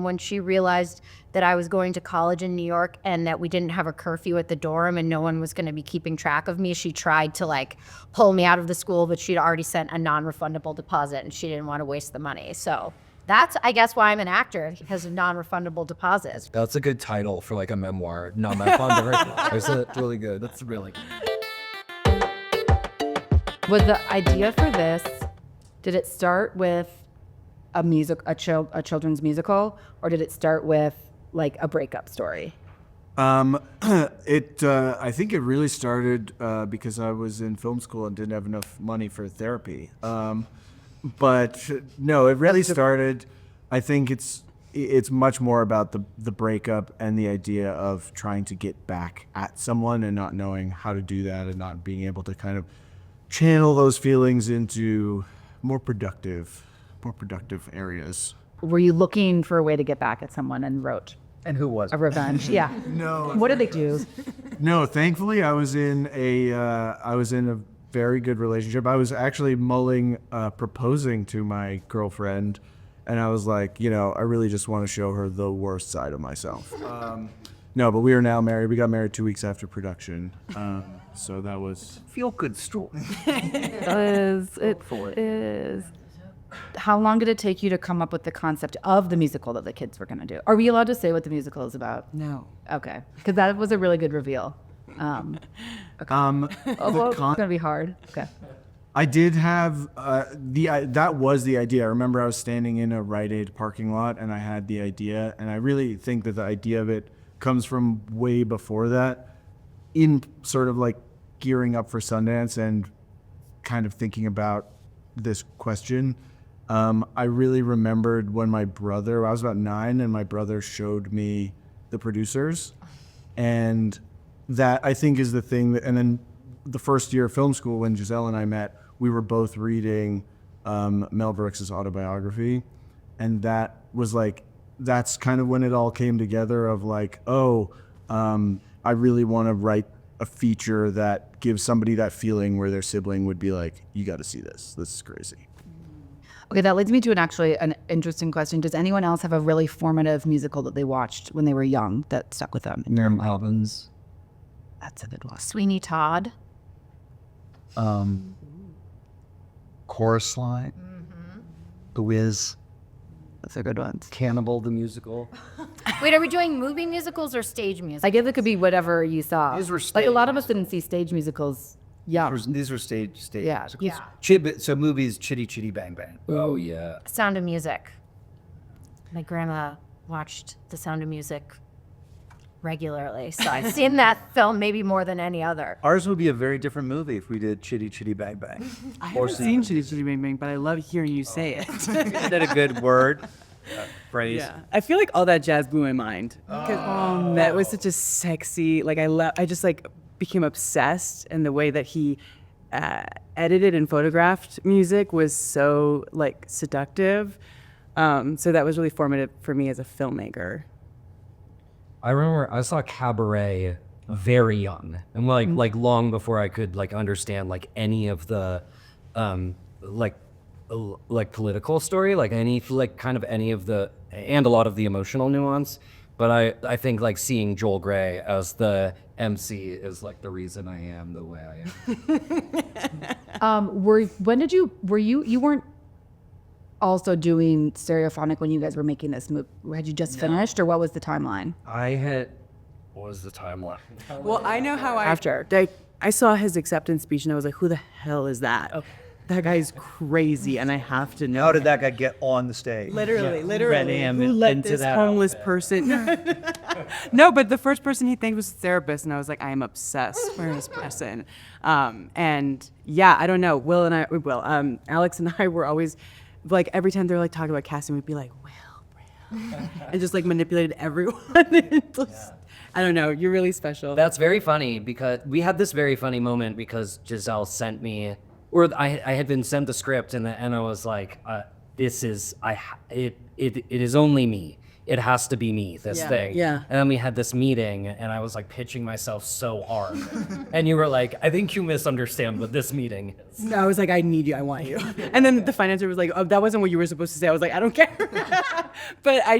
When she realized that I was going to college in New York and that we didn't have a curfew at the dorm and no one was going to be keeping track of me, she tried to like pull me out of the school, but she'd already sent a non-refundable deposit and she didn't want to waste the money. So that's, I guess, why I'm an actor, because of non-refundable deposits. That's a good title for like a memoir. Non-refundable. That's really good. That's really good. Was the idea for this, did it start with a children's musical, or did it start with like a breakup story? I think it really started because I was in film school and didn't have enough money for therapy. But no, it really started. I think it's much more about the breakup and the idea of trying to get back at someone and not knowing how to do that and not being able to kind of channel those feelings into more productive areas. Were you looking for a way to get back at someone and wrote And who was a revenge? Yeah. No. What did they do? No, thankfully I was in a very good relationship. I was actually mulling proposing to my girlfriend, and I was like, I really just want to show her the worst side of myself. No, but we are now married. We got married 2 weeks after production. So that was feel good story. It is. How long did it take you to come up with the concept of the musical that the kids were going to do? Are we allowed to say what the musical is about? No. Okay, because that was a really good reveal. Okay. It's going to be hard. Okay. I did have that was the idea. I remember I was standing in a Rite Aid parking lot and I had the idea, and I really think that the idea of it comes from way before that, in sort of like gearing up for Sundance and kind of thinking about this question. I really remembered when I was about 9 and my brother showed me the producers, and that I think is the thing that, and then the first year of film school when Giselle and I met, we were both reading Mel Brooks's autobiography, and that was like, that's kind of when it all came together of like, I really want to write a feature that gives somebody that feeling where their sibling would be like, you got to see this. This is crazy. Okay, that leads me to an interesting question. Does anyone else have a really formative musical that they watched when they were young that stuck with them? Miriam Albans. That's a good one. Sweeney Todd. Chorus Line. The Wiz. That's a good one. Cannibal the Musical. Wait, are we doing movie musicals or stage musicals? I guess it could be whatever you saw. These were like a lot of us didn't see stage musicals young. These were stage Yeah. musicals. Yeah. So movies, Chitty Chitty Bang Bang. Oh yeah. Sound of Music. My grandma watched The Sound of Music regularly, so I've seen that film maybe more than any other. Ours would be a very different movie if we did Chitty Chitty Bang Bang. I haven't seen Chitty Chitty Bang Bang, but I love hearing you say it. Isn't that a good word? Phrase? Yeah, I feel like all that jazz blew my mind. That was such a sexy, like I just like became obsessed, and the way that he edited and photographed music was so like seductive. So that was really formative for me as a filmmaker. I remember I saw Cabaret very young, and like long before I could like understand like any of the like political story, like any like kind of any of the, and a lot of the emotional nuance. But I think like seeing Joel Grey as the MC is like the reason I am the way I am. Were you weren't also doing stereophonic when you guys were making this movie? Had you just finished, or what was the timeline? What was the timeline? Well, I know how I saw his acceptance speech, and I was like, who the hell is that? Okay. That guy's crazy, and I have to know. How did that guy get on the stage? Literally. Ran him Who let into this that homeless outfit. person? No, but the first person he thanked was the therapist, and I was like, I am obsessed with this person. And yeah, I don't know. Alex and I were always like, every time they're like talking about casting, we'd be like, Will Brill, and just like manipulated everyone. I don't know. You're really special. That's very funny, because we had this very funny moment because Giselle sent me, or I had been sent the script, and I was like, it is only me. it has to be me, this thing. Yeah. And then we had this meeting, and I was like pitching myself so hard. And you were like, I think you misunderstand what this meeting is. No, I was like, I need you, I want you. And then the financer was like, oh, that wasn't what you were supposed to say. I was like, I don't care. But I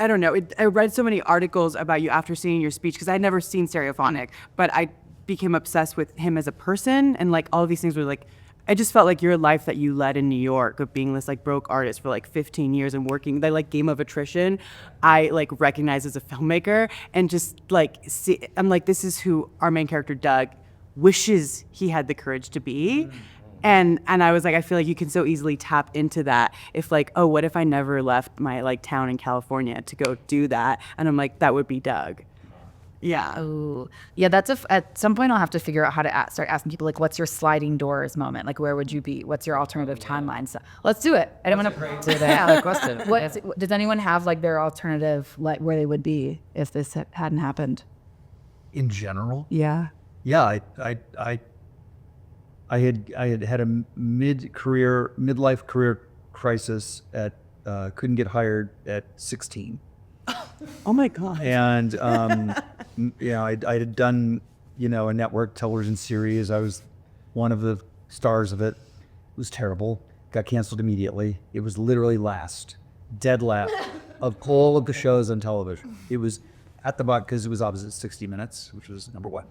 don't know. I read so many articles about you after seeing your speech, because I'd never seen Stereophonic, but I became obsessed with him as a person, and like all of these things were like, I just felt like your life that you led in New York of being this like broke artist for like 15 years and working that like game of attrition, I like recognize as a filmmaker, and just like I'm like, this is who our main character Doug wishes he had the courage to be. And I was like, I feel like you can so easily tap into that if like, oh, what if I never left my like town in California to go do that? And I'm like, that would be Doug. Yeah. Ooh. Yeah, that's at some point I'll have to figure out how to start asking people like, what's your sliding doors moment? Like, where would you be? What's your alternative timeline? So let's do it. I don't want to say that question. Does anyone have like their alternative, like where they would be if this hadn't happened? In general, Yeah. yeah, I had a midlife career crisis at couldn't get hired at 16. Oh my God. And I had done a network television series. I was one of the stars of it. It was terrible. Got canceled immediately. It was literally dead last of all of the shows on television. It was at the bottom because it was opposite 60 Minutes, which was number one.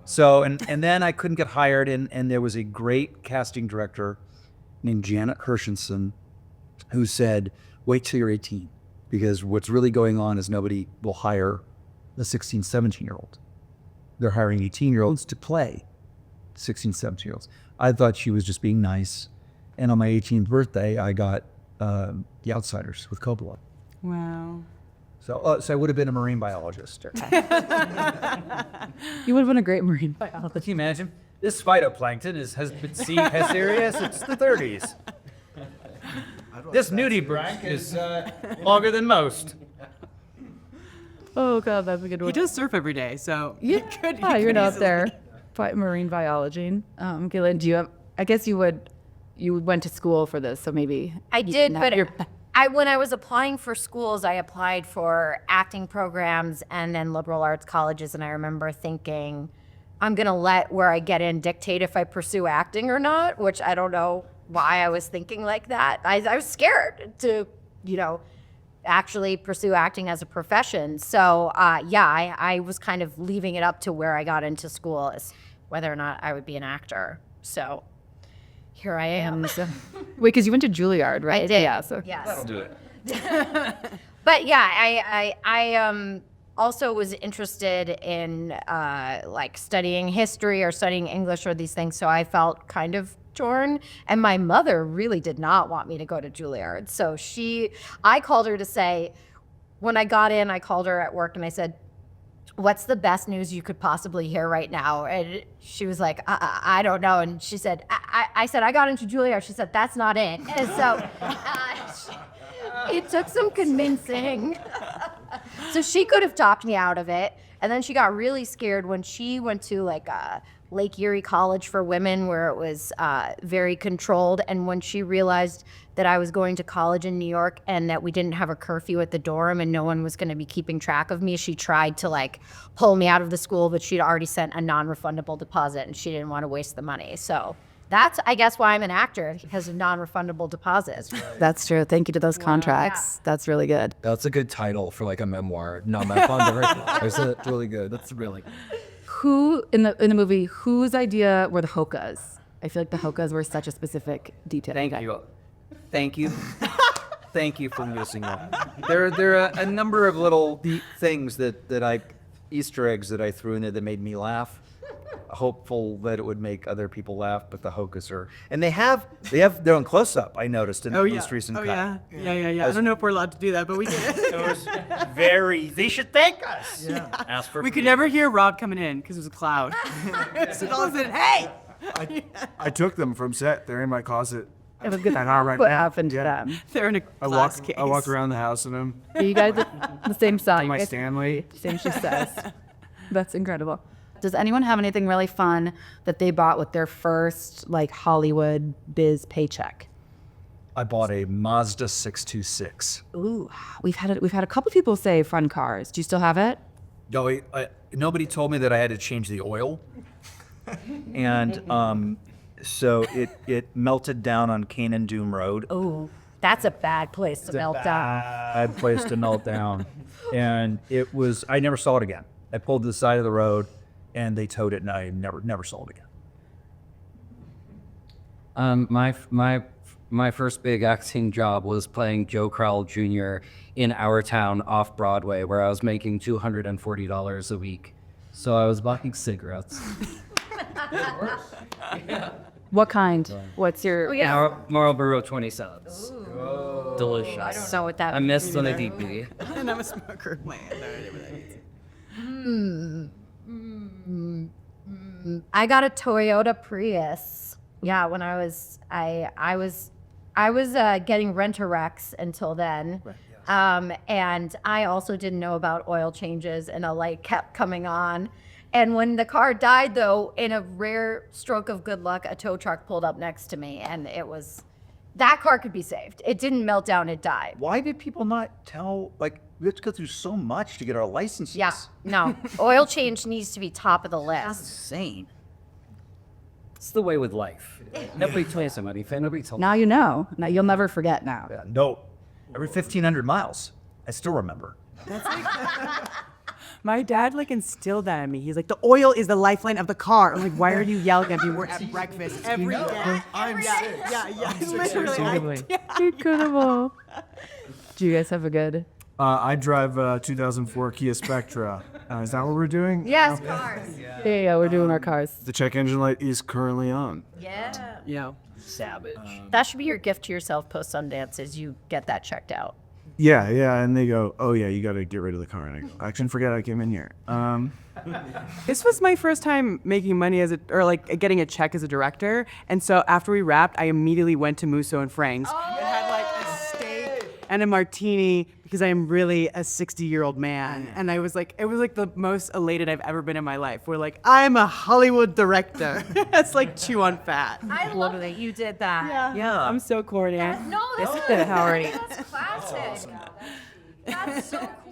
So and then I couldn't get hired, and there was a great casting director named Janet Hershenson who said, "Wait till you're 18." Because what's really going on is nobody will hire a 16, 17-year-old. They're hiring 18-year-olds to play 16, 17-year-olds. I thought she was just being nice. And on my 18th birthday, I got The Outsiders with Coppola. Wow. So I would have been a marine biologist. You would have been a great marine biologist. Can you imagine? This phytoplankton has been seen as serious since the 30s. This nudie branch is longer than most. Oh God, that's a good He one. does surf every day, so Yeah, he could you're out easily- there. Marine biology. Gillian, do you have? I guess you went to school for this, so maybe I did, now but you're- when I was applying for schools, I applied for acting programs and then liberal arts colleges, and I remember thinking, I'm gonna let where I get in dictate if I pursue acting or not, which I don't know why I was thinking like that. I was scared to, actually pursue acting as a profession. So I was kind of leaving it up to where I got into school as whether or not I would be an actor. So here I am. Wait, because you went to Julliard, right? I did. Yeah. So Yes. That'll do it. But yeah, I also was interested in like studying history or studying English or these things, so I felt kind of torn. And my mother really did not want me to go to Julliard, so I called her to say, when I got in, I called her at work and I said, what's the best news you could possibly hear right now? And she was like, I don't know. And she said, I said, I got into Julliard. She said, that's not it. And so it took some convincing. So she could have talked me out of it. And then she got really scared when she went to like Lake Erie College for Women, where it was very controlled. And when she realized that I was going to college in New York and that we didn't have a curfew at the dorm and no one was going to be keeping track of me, she tried to like pull me out of the school, but she'd already sent a non-refundable deposit and she didn't want to waste the money. So that's, I guess, why I'm an actor, because of non-refundable deposits. that's true. Thank you to those contracts. That's really good. That's a good title for like a memoir. Not my fun. That's really good. That's really good. Who in the movie? Whose idea were the hokas? I feel like the hokas were such a specific detail. Thank you. Thank you for noticing that. There are a number of little things that Easter eggs that I threw in there that made me laugh. Hopeful that it would make other people laugh, but the hokas are, and they have their own close up. I noticed in the most recent cut. Yeah. I don't know if we're allowed to do that, but we did. It was very. They should thank us. Yeah. Ask for. We could never hear Rob coming in because it was a cloud. So all of a sudden, hey! I took them from set. They're in my closet. It was good. And all right What now. happened to them? They're in a I glass case. walked around the house in them. Are you guys the same size? My Stanley. Same success. That's incredible. Does anyone have anything really fun that they bought with their first like Hollywood biz paycheck? I bought a Mazda 626. Ooh, we've had a couple people say fun cars. Do you still have it? No, nobody told me that I had to change the oil. And so it melted down on Canaan Doom Road. Oh, that's a bad place to melt down. Bad place to melt down. And I never saw it again. I pulled to the side of the road and they towed it and I never saw it again. My first big acting job was playing Joe Crowell Jr. in Our Town off Broadway, where I was making $240 a week. So I was buying cigarettes. What kind? What's your? Marlboro 27s. Delicious. I don't know what that I missed on a DP. And I'm a smoker. Man, I don't know what that means. I got a Toyota Prius. Yeah, when I was getting Rent-A-Wrecks until then. And I also didn't know about oil changes, and a light kept coming on. And when the car died, though, in a rare stroke of good luck, a tow truck pulled up next to me, and that car could be saved. It didn't melt down, it died. Why did people not tell, like, we have to go through so much to get our licenses? Yeah, no. Oil change needs to be top of the list. Insane. It's the way with life. Nobody told somebody. Nobody told Now you know. Now you'll never forget now. Yeah, no. Every 1,500 miles, I still remember. My dad like instilled that in me. He's like, the oil is the lifeline of the car. I'm like, why are you yelling at me? We're at breakfast every day. I'm sick. Yeah. Literally. Incredible. Do you guys have a good? I drive a 2004 Kia Spectra. Is that what we're doing? Yes, cars. Yeah, we're doing our cars. The check engine light is currently on. Yeah. Yeah. Savage. That should be your gift to yourself post Sundance, is you get that checked out. Yeah, and they go, oh yeah, you got to get rid of the car. And I go, I shouldn't forget I came in here. This was my first time making money getting a check as a director. And so after we wrapped, I immediately went to Musso and Frank's and had like a steak and a martini because I am really a 60-year-old man. And it was like the most elated I've ever been in my life. We're like, I'm a Hollywood director. That's like chew on fat. I love that you did that. Yeah, I'm so corny. No, This is the Howard. that's classic. That's so cool.